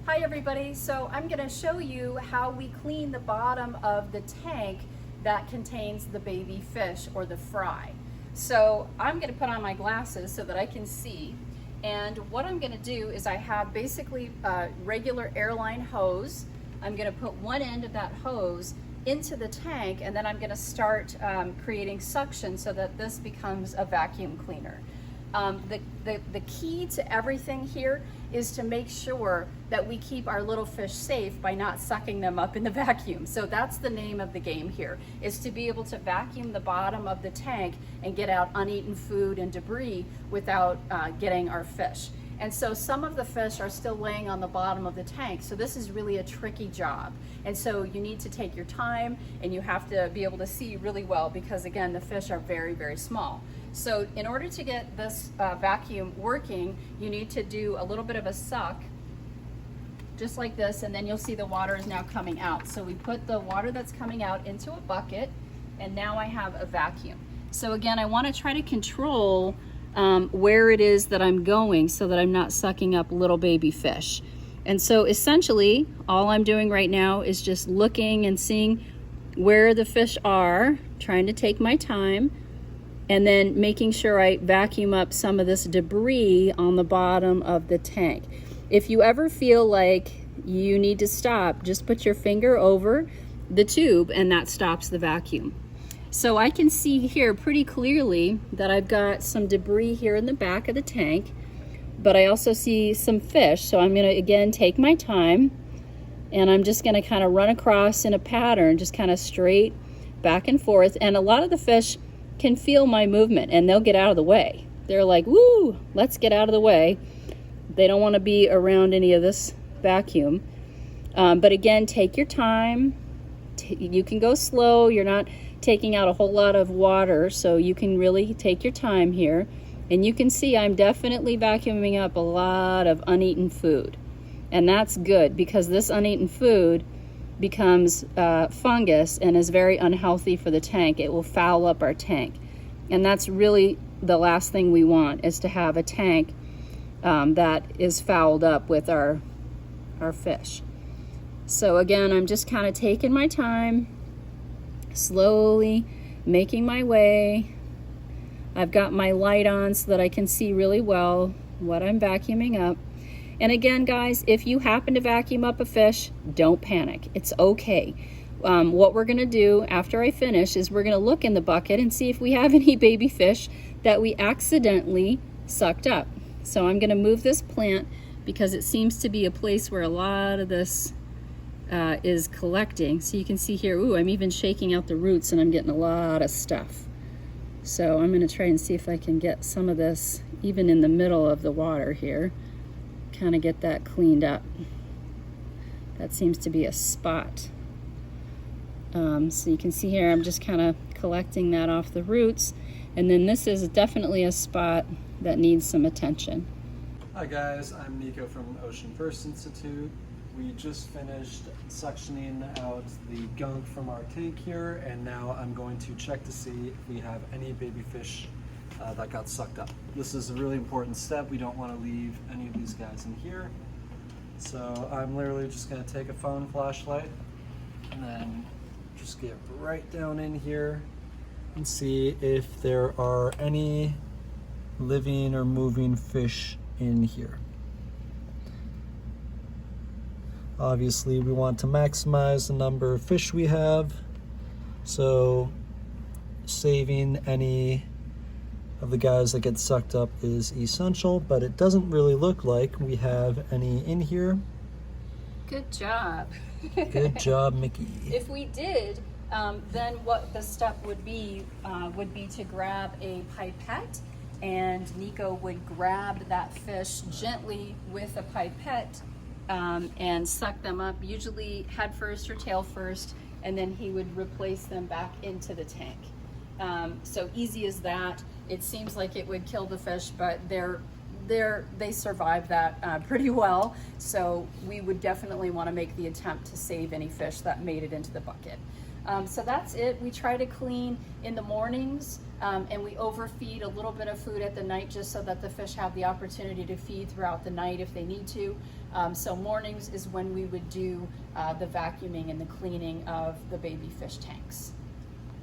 Hi everybody, so I'm going to show you how we clean the bottom of the tank that contains the baby fish or the fry. So I'm going to put on my glasses so that I can see, and what I'm going to do is I have basically a regular airline hose. I'm going to put one end of that hose into the tank, and then I'm going to start creating suction so that this becomes a vacuum cleaner. The key to everything here is to make sure that we keep our little fish safe by not sucking them up in the vacuum. So that's the name of the game here, is to be able to vacuum the bottom of the tank and get out uneaten food and debris without getting our fish. And so some of the fish are still laying on the bottom of the tank, so this is really a tricky job. And so you need to take your time, and you have to be able to see really well because, again, the fish are very, very small. So in order to get this vacuum working, you need to do a little bit of a suck, just like this, and then you'll see the water is now coming out. So we put the water that's coming out into a bucket, and now I have a vacuum. So again, I want to try to control where it is that I'm going so that I'm not sucking up little baby fish. And so essentially all I'm doing right now is just looking and seeing where the fish are, trying to take my time, and then making sure I vacuum up some of this debris on the bottom of the tank. If you ever feel like you need to stop, just put your finger over the tube and that stops the vacuum. So I can see here pretty clearly that I've got some debris here in the back of the tank, but I also see some fish. So I'm gonna, again, take my time, and I'm just gonna kind of run across in a pattern, just kind of straight back and forth. And a lot of the fish can feel my movement and they'll get out of the way. They're like, woo, let's get out of the way. They don't wanna be around any of this vacuum. But again, take your time. You can go slow. You're not taking out a whole lot of water, so you can really take your time here. And you can see I'm definitely vacuuming up a lot of uneaten food. And that's good because this uneaten food becomes fungus and is very unhealthy for the tank. It will foul up our tank. And that's really the last thing we want, is to have a tank that is fouled up with our fish. So again, I'm just kind of taking my time, slowly making my way. I've got my light on so that I can see really well what I'm vacuuming up. And again, guys, if you happen to vacuum up a fish, don't panic. It's okay. What we're gonna do after I finish is we're gonna look in the bucket and see if we have any baby fish that we accidentally sucked up. So I'm gonna move this plant because it seems to be a place where a lot of this is collecting. So you can see here, ooh, I'm even shaking out the roots and I'm getting a lot of stuff. So I'm gonna try and see if I can get some of this even in the middle of the water here, kind of get that cleaned up. That seems to be a spot. So you can see here, I'm just kind of collecting that off the roots. And then this is definitely a spot that needs some attention. Hi guys, I'm Nico from Ocean First Institute. We just finished suctioning out the gunk from our tank here, and now I'm going to check to see if we have any baby fish that got sucked up. This is a really important step. We don't want to leave any of these guys in here. So I'm literally just going to take a phone flashlight and then just get right down in here and see if there are any living or moving fish in here. Obviously, we want to maximize the number of fish we have, so saving any of the guys that get sucked up is essential, but it doesn't really look like we have any in here. Good job. Good job, Mickey. If we did, then what the step would be to grab a pipette, and Nico would grab that fish gently with a pipette and suck them up, usually head first or tail first, and then he would replace them back into the tank. So easy as that. It seems like it would kill the fish, but they survive that pretty well. So we would definitely want to make the attempt to save any fish that made it into the bucket. So that's it. We try to clean in the mornings and we overfeed a little bit of food at the night just so that the fish have the opportunity to feed throughout the night if they need to. So mornings is when we would do the vacuuming and the cleaning of the baby fish tanks.